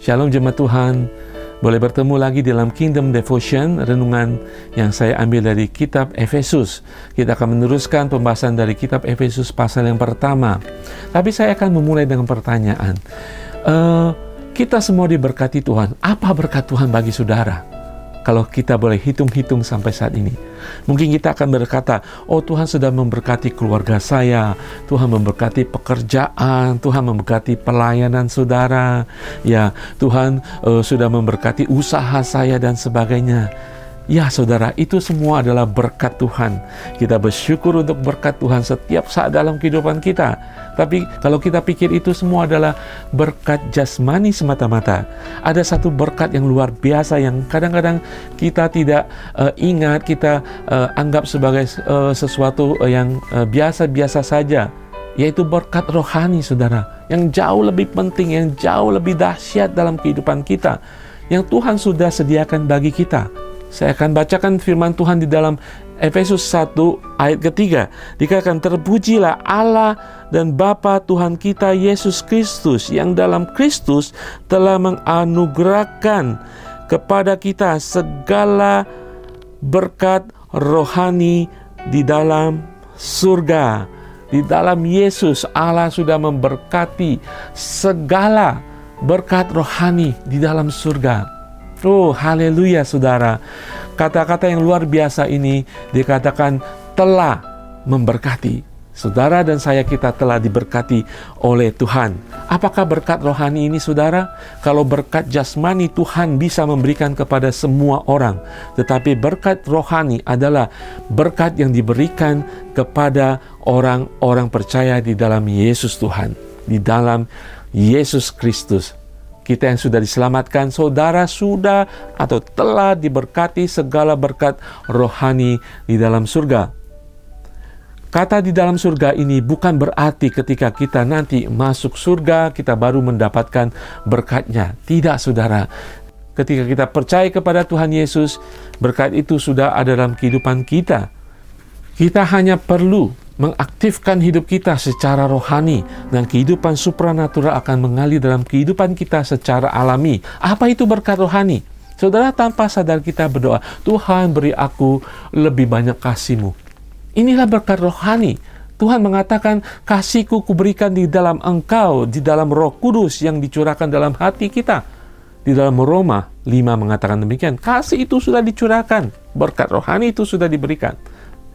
Shalom jemaat Tuhan, boleh bertemu lagi dalam Kingdom Devotion, renungan yang saya ambil dari kitab Efesus. Kita akan meneruskan pembahasan dari kitab Efesus pasal yang pertama. Tapi saya akan memulai dengan pertanyaan. Kita semua diberkati Tuhan. Apa berkat Tuhan bagi saudara? Kalau kita boleh hitung-hitung sampai saat ini, mungkin kita akan berkata, oh Tuhan sudah memberkati keluarga saya, Tuhan memberkati pekerjaan, Tuhan memberkati pelayanan saudara, ya Tuhan sudah memberkati usaha saya dan sebagainya. Ya saudara, itu semua adalah berkat Tuhan. Kita bersyukur untuk berkat Tuhan setiap saat dalam kehidupan kita. Tapi kalau kita pikir itu semua adalah berkat jasmani semata-mata, ada satu berkat yang luar biasa yang kadang-kadang kita tidak ingat, kita anggap sebagai sesuatu yang biasa-biasa saja, yaitu berkat rohani saudara, yang jauh lebih penting, yang jauh lebih dahsyat dalam kehidupan kita, yang Tuhan sudah sediakan bagi kita. Saya akan bacakan firman Tuhan di dalam Efesus 1 ayat ketiga. Dikatakan, terpujilah Allah dan Bapa Tuhan kita Yesus Kristus, yang dalam Kristus telah menganugerahkan kepada kita segala berkat rohani di dalam surga. Di dalam Yesus Allah sudah memberkati segala berkat rohani di dalam surga. Oh, haleluya saudara. Kata-kata yang luar biasa ini dikatakan telah memberkati. Saudara dan saya, kita telah diberkati oleh Tuhan. Apakah berkat rohani ini saudara? Kalau berkat jasmani Tuhan bisa memberikan kepada semua orang. Tetapi berkat rohani adalah berkat yang diberikan kepada orang-orang percaya di dalam Yesus Tuhan. Di dalam Yesus Kristus. Kita yang sudah diselamatkan, saudara sudah atau telah diberkati segala berkat rohani di dalam surga. Kata di dalam surga ini bukan berarti ketika kita nanti masuk surga, kita baru mendapatkan berkatnya. Tidak saudara. Ketika kita percaya kepada Tuhan Yesus, berkat itu sudah ada dalam kehidupan kita. Kita hanya perlu mengaktifkan hidup kita secara rohani, dan kehidupan supranatural akan mengalir dalam kehidupan kita secara alami. Apa itu berkat rohani? Saudara, tanpa sadar kita berdoa, Tuhan beri aku lebih banyak kasih-Mu. Inilah berkat rohani. Tuhan mengatakan, kasih-Ku kuberikan di dalam engkau, di dalam Roh Kudus yang dicurahkan dalam hati kita. Di dalam Roma 5 mengatakan demikian. Kasih itu sudah dicurahkan, berkat rohani itu sudah diberikan.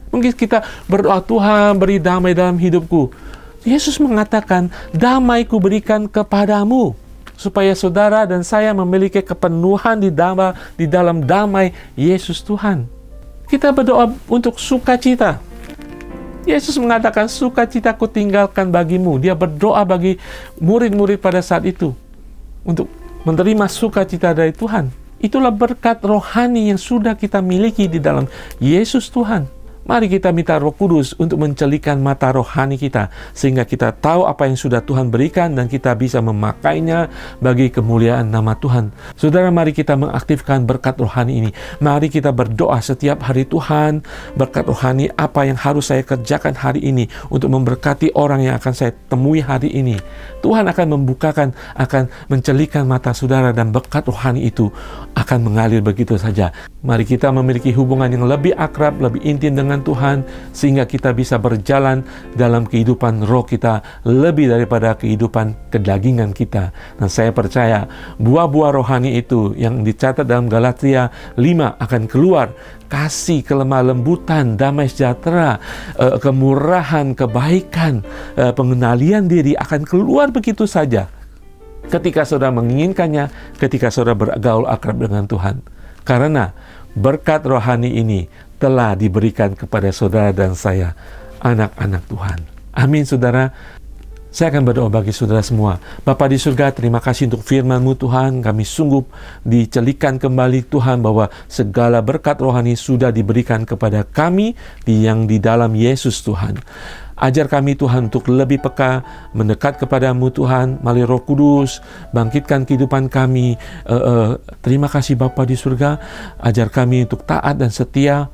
Mungkin kita berdoa, Tuhan beri damai dalam hidupku. Yesus mengatakan, damai ku berikan kepadamu, supaya saudara dan saya memiliki kepenuhan di dalam damai Yesus Tuhan. Kita berdoa untuk sukacita. Yesus mengatakan, sukacita ku tinggalkan bagimu. Dia berdoa bagi murid-murid pada saat itu untuk menerima sukacita dari Tuhan. Itulah berkat rohani yang sudah kita miliki di dalam Yesus Tuhan. Mari kita minta Roh Kudus untuk mencelikan mata rohani kita, sehingga kita tahu apa yang sudah Tuhan berikan dan kita bisa memakainya bagi kemuliaan nama Tuhan. Saudara, mari kita mengaktifkan berkat rohani ini. Mari kita berdoa setiap hari, Tuhan, berkat rohani apa yang harus saya kerjakan hari ini untuk memberkati orang yang akan saya temui hari ini. Tuhan akan membukakan, akan mencelikan mata saudara, dan berkat rohani itu akan mengalir begitu saja. Mari kita memiliki hubungan yang lebih akrab, lebih intim dengan Tuhan, sehingga kita bisa berjalan dalam kehidupan roh kita lebih daripada kehidupan kedagingan kita. Dan saya percaya buah-buah rohani itu yang dicatat dalam Galatia 5 akan keluar. Kasih, kelemah lembutan, damai sejahtera, kemurahan, kebaikan, pengendalian diri akan keluar begitu saja ketika saudara menginginkannya, ketika saudara bergaul akrab dengan Tuhan. Karena berkat rohani ini telah diberikan kepada saudara dan saya, anak-anak Tuhan. Amin saudara. Saya akan berdoa bagi saudara semua. Bapa di surga, terima kasih untuk firman-Mu Tuhan. Kami sungguh dicelikan kembali Tuhan bahwa segala berkat rohani sudah diberikan kepada kami yang di dalam Yesus Tuhan. Ajar kami Tuhan untuk lebih peka, mendekat kepadamu Tuhan, melalui Roh Kudus, bangkitkan kehidupan kami. Terima kasih Bapa di surga, ajar kami untuk taat dan setia,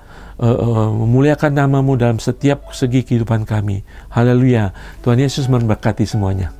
memuliakan nama-Mu dalam setiap segi kehidupan kami. Haleluya. Tuhan Yesus memberkati semuanya.